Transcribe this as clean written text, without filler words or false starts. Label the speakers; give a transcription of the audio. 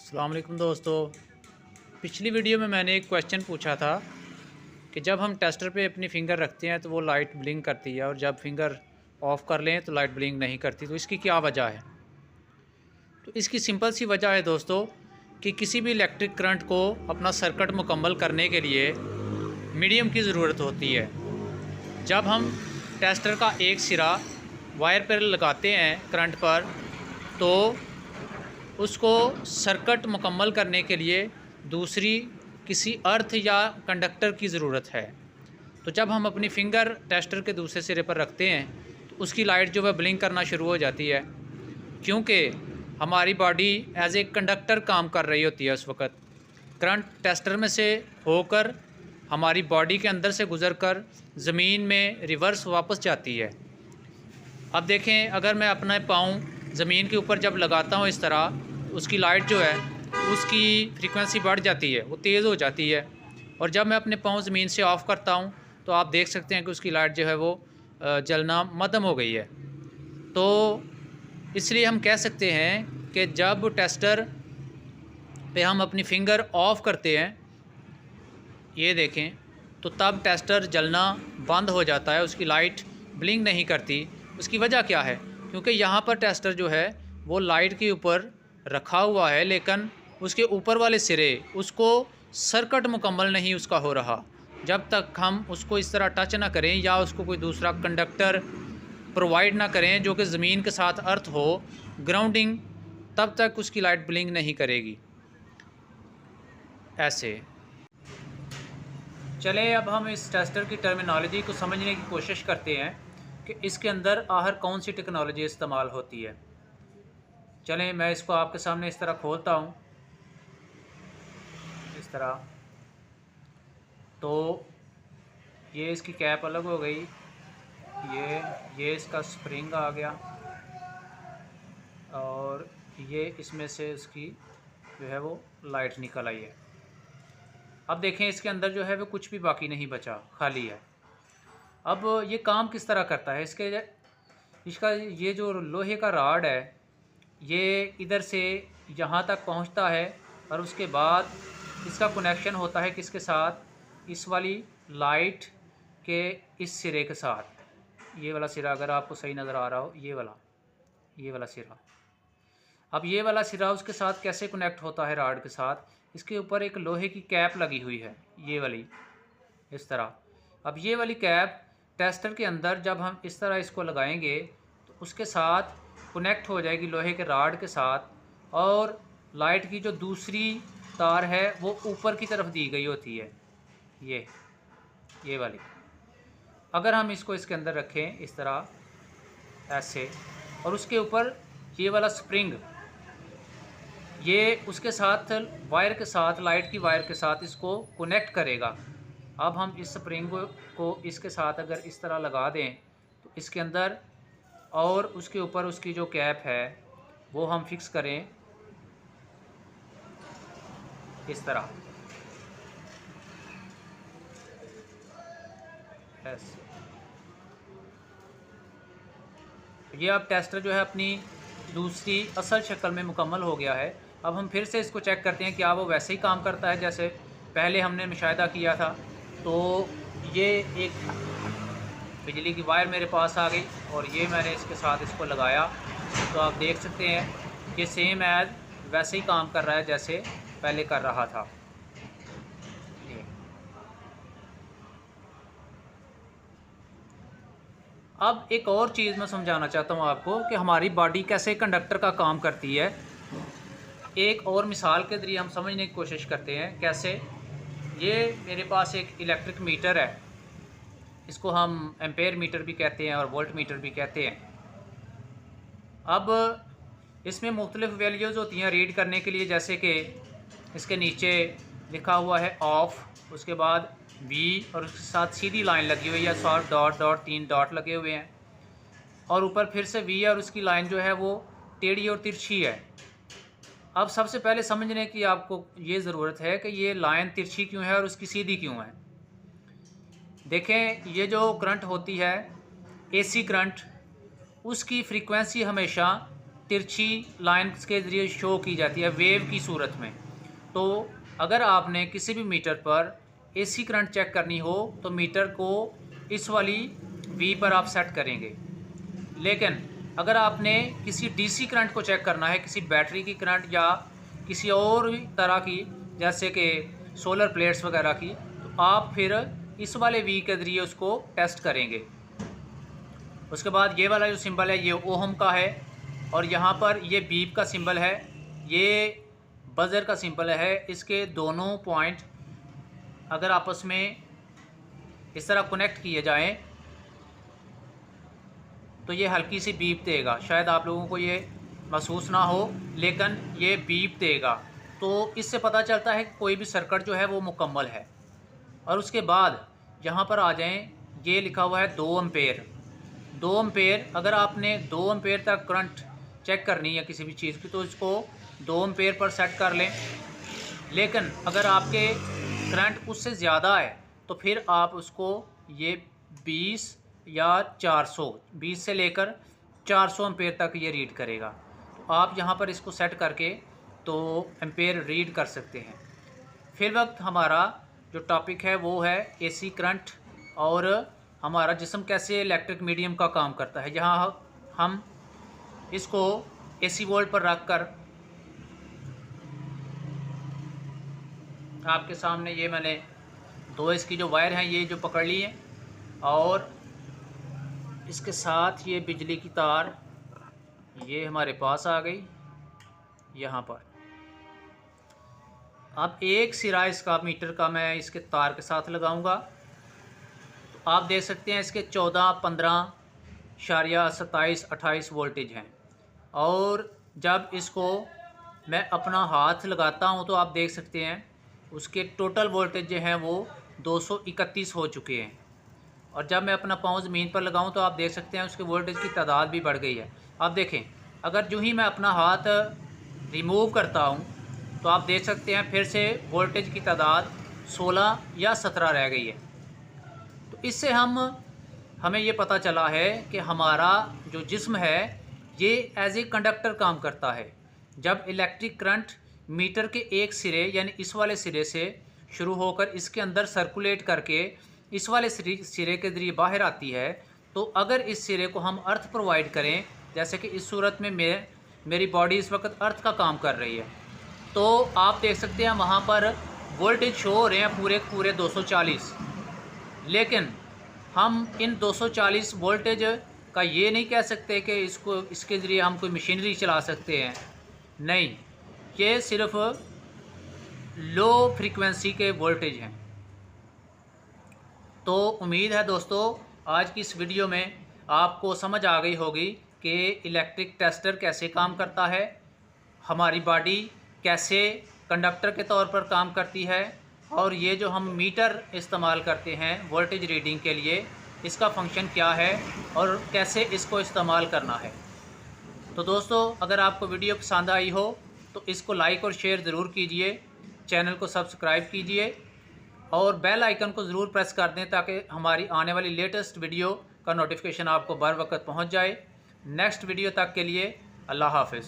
Speaker 1: अस्सलाम वालेकुम दोस्तों। पिछली वीडियो में मैंने एक क्वेश्चन पूछा था कि जब हम टेस्टर पे अपनी फ़िंगर रखते हैं तो वो लाइट ब्लिंक करती है और जब फिंगर ऑफ़ कर लें तो लाइट ब्लिंक नहीं करती, तो इसकी क्या वजह है। तो इसकी सिंपल सी वजह है दोस्तों कि किसी भी इलेक्ट्रिक करंट को अपना सर्किट मुकम्मल करने के लिए मीडियम की ज़रूरत होती है। जब हम टेस्टर का एक सिरा वायर पर लगाते हैं करंट पर, तो उसको सर्किट मुकम्मल करने के लिए दूसरी किसी अर्थ या कंडक्टर की ज़रूरत है। तो जब हम अपनी फ़िंगर टेस्टर के दूसरे सिरे पर रखते हैं तो उसकी लाइट जो है ब्लिंक करना शुरू हो जाती है, क्योंकि हमारी बॉडी एज ए कंडक्टर काम कर रही होती है। उस वक़्त करंट टेस्टर में से होकर हमारी बॉडी के अंदर से गुज़रकर ज़मीन में रिवर्स वापस जाती है। अब देखें, अगर मैं अपना पाँव ज़मीन के ऊपर जब लगाता हूँ इस तरह, उसकी लाइट जो है उसकी फ्रीक्वेंसी बढ़ जाती है, वो तेज़ हो जाती है। और जब मैं अपने पाँव ज़मीन से ऑफ़ करता हूँ तो आप देख सकते हैं कि उसकी लाइट जो है वो जलना मद्धम हो गई है। तो इसलिए हम कह सकते हैं कि जब टेस्टर पे हम अपनी फ़िंगर ऑफ़ करते हैं, ये देखें, तो तब टेस्टर जलना बंद हो जाता है, उसकी लाइट ब्लिंक नहीं करती। उसकी वजह क्या है? क्योंकि यहाँ पर टेस्टर जो है वो लाइट के ऊपर रखा हुआ है, लेकिन उसके ऊपर वाले सिरे उसको सर्किट मुकम्मल नहीं उसका हो रहा। जब तक हम उसको इस तरह टच ना करें या उसको कोई दूसरा कंडक्टर प्रोवाइड ना करें जो कि ज़मीन के साथ अर्थ हो, ग्राउंडिंग, तब तक उसकी लाइट ब्लिंक नहीं करेगी। ऐसे चले अब हम इस टेस्टर की टर्मिनोलॉजी को समझने की कोशिश करते हैं कि इसके अंदर आखिर कौन सी टेक्नोलॉजी इस्तेमाल होती है। चलें, मैं इसको आपके सामने इस तरह खोलता हूँ, इस तरह। तो ये इसकी कैप अलग हो गई, ये इसका स्प्रिंग आ गया और ये इसमें से इसकी जो है वो लाइट निकल आई है। अब देखें, इसके अंदर जो है वो कुछ भी बाकी नहीं बचा, खाली है। अब ये काम किस तरह करता है, इसका ये जो लोहे का राड है ये इधर से यहाँ तक पहुँचता है और उसके बाद इसका कनेक्शन होता है किसके साथ, इस वाली लाइट के इस सिरे के साथ। ये वाला सिरा अगर आपको सही नज़र आ रहा हो, ये वाला सिरा। अब ये वाला सिरा उसके साथ कैसे कनेक्ट होता है राड के साथ, इसके ऊपर एक लोहे की कैप लगी हुई है, ये वाली, इस तरह। अब ये वाली कैप टेस्टर के अंदर जब हम इस तरह इसको लगाएंगे तो उसके साथ कनेक्ट हो जाएगी लोहे के राड के साथ, और लाइट की जो दूसरी तार है वो ऊपर की तरफ दी गई होती है, ये वाली। अगर हम इसको इसके अंदर रखें इस तरह ऐसे, और उसके ऊपर ये वाला स्प्रिंग, ये उसके साथ वायर के साथ, लाइट की वायर के साथ इसको कनेक्ट करेगा। अब हम इस स्प्रिंग को इसके साथ अगर इस तरह लगा दें तो इसके अंदर, और उसके ऊपर उसकी जो कैप है वो हम फिक्स करें इस तरह ऐसे। ये अब टेस्टर जो है अपनी दूसरी असल शक्ल में मुकम्मल हो गया है। अब हम फिर से इसको चेक करते हैं क्या वो वैसे ही काम करता है जैसे पहले हमने मुशाहिदा किया था। तो ये एक बिजली की वायर मेरे पास आ गई और ये मैंने इसके साथ इसको लगाया, तो आप देख सकते हैं ये सेम एज वैसे ही काम कर रहा है जैसे पहले कर रहा था। अब एक और चीज़ मैं समझाना चाहता हूँ आपको कि हमारी बॉडी कैसे कंडक्टर का काम करती है। एक और मिसाल के ज़रिए हम समझने की कोशिश करते हैं कैसे। ये मेरे पास एक इलेक्ट्रिक मीटर है, इसको हम एम्पेयर मीटर भी कहते हैं और वोल्ट मीटर भी कहते हैं। अब इसमें मुख्तलिफ वैल्यूज़ होती हैं रीड करने के लिए, जैसे कि इसके नीचे लिखा हुआ है ऑफ़, उसके बाद वी और उसके साथ सीधी लाइन लगी हुई है, शॉर्ट डॉट डॉट 3 डॉट लगे हुए हैं, और ऊपर फिर से वी और उसकी लाइन जो है वो टेढ़ी और तिरछी है। अब सबसे पहले समझने की आपको ये ज़रूरत है कि ये लाइन तिरछी क्यों है और उसकी सीधी क्यों है। देखें, ये जो करंट होती है एसी करंट, उसकी फ्रीक्वेंसी हमेशा तिरछी लाइन्स के ज़रिए शो की जाती है वेव की सूरत में। तो अगर आपने किसी भी मीटर पर एसी करंट चेक करनी हो तो मीटर को इस वाली वी पर आप सेट करेंगे। लेकिन अगर आपने किसी डीसी करंट को चेक करना है, किसी बैटरी की करंट या किसी और तरह की जैसे कि सोलर प्लेट्स वगैरह की, तो आप फिर इस वाले वी के ज़रिए उसको टेस्ट करेंगे। उसके बाद ये वाला जो सिंबल है ये ओहम का है और यहाँ पर ये बीप का सिंबल है, ये बज़र का सिंबल है। इसके दोनों पॉइंट अगर आपस में इस तरह कनेक्ट किए जाएं तो ये हल्की सी बीप देगा। शायद आप लोगों को ये महसूस ना हो, लेकिन ये बीप देगा। तो इससे पता चलता है कि कोई भी सर्किट जो है वो मुकम्मल है। और उसके बाद यहाँ पर आ जाएं, ये लिखा हुआ है 2 एम्पेयर। 2 एम्पेयर, अगर आपने 2 एम्पेयर तक करंट चेक करनी है किसी भी चीज़ की तो इसको 2 एम्पेयर पर सेट कर लें। लेकिन अगर आपके करंट उससे ज़्यादा है तो फिर आप उसको ये 20 या 420 से लेकर 400 एम्पेयर तक ये रीड करेगा। तो आप यहाँ पर इसको सेट करके तो एम्पेयर रीड कर सकते हैं। फिर वक्त हमारा जो टॉपिक है वो है एसी करंट और हमारा जिस्म कैसे इलेक्ट्रिक मीडियम का काम करता है। यहाँ हम इसको एसी वोल्ट पर रख कर आपके सामने ये मैंने 2 इसकी जो वायर हैं ये जो पकड़ ली है और इसके साथ ये बिजली की तार ये हमारे पास आ गई यहाँ पर। अब एक सिरा इसका मीटर का मैं इसके तार के साथ लगाऊंगा तो आप देख सकते हैं इसके 14, 15, 27, 28 वोल्टेज हैं। और जब इसको मैं अपना हाथ लगाता हूं तो आप देख सकते हैं उसके टोटल वोल्टेज जो हैं वो 231 हो चुके हैं। और जब मैं अपना पाँव ज़मीन पर लगाऊं तो आप देख सकते हैं उसके वोल्टेज की तादाद भी बढ़ गई है। आप देखें, अगर जो ही मैं अपना हाथ रिमूव करता हूं तो आप देख सकते हैं फिर से वोल्टेज की तादाद 16 या 17 रह गई है। तो इससे हमें ये पता चला है कि हमारा जो जिस्म है ये एज ए कंडक्टर काम करता है। जब इलेक्ट्रिक करंट मीटर के एक सिरे यानी इस वाले सिरे से शुरू होकर इसके अंदर सर्कुलेट करके इस वाले सिरे के ज़रिए बाहर आती है, तो अगर इस सिरे को हम अर्थ प्रोवाइड करें, जैसे कि इस सूरत में मेरी बॉडी इस वक्त अर्थ का काम कर रही है, तो आप देख सकते हैं वहाँ पर वोल्टेज शो हो रहे हैं पूरे 240। लेकिन हम इन 240 वोल्टेज का ये नहीं कह सकते कि इसके ज़रिए हम कोई मशीनरी चला सकते हैं। नहीं, ये सिर्फ लो फ्रीक्वेंसी के वोल्टेज हैं। तो उम्मीद है दोस्तों आज की इस वीडियो में आपको समझ आ गई होगी कि इलेक्ट्रिक टेस्टर कैसे काम करता है, हमारी बॉडी कैसे कंडक्टर के तौर पर काम करती है, और ये जो हम मीटर इस्तेमाल करते हैं वोल्टेज रीडिंग के लिए इसका फंक्शन क्या है और कैसे इसको इस्तेमाल करना है। तो दोस्तों अगर आपको वीडियो पसंद आई हो तो इसको लाइक और शेयर ज़रूर कीजिए, चैनल को सब्सक्राइब कीजिए और बेल आइकन को ज़रूर प्रेस कर दें ताकि हमारी आने वाली लेटेस्ट वीडियो का नोटिफिकेशन आपको बर वक्त पहुंच जाए। नेक्स्ट वीडियो तक के लिए अल्लाह हाफ़िज़।